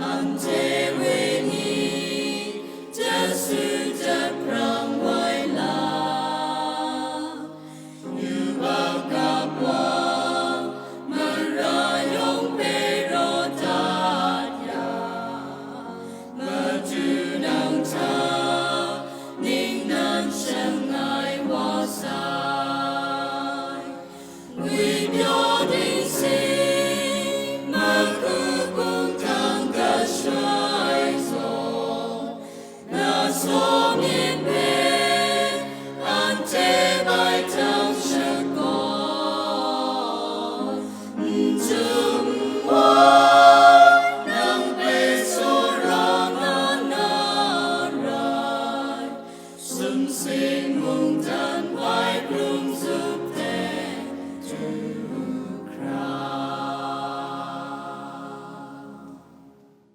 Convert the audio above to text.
An thế về ni cha sư cha prang vai la như bao cả qua mà ra yong pe ro ta ya mà chư đang cha ninh nan chẳng ai hoa sai vì biểu định sinh mà cứ cùng thang cả xoay rồi là số miền bên an thế bài trong sự con chúng hoa nâng bê số ra na na rai sung sinh mong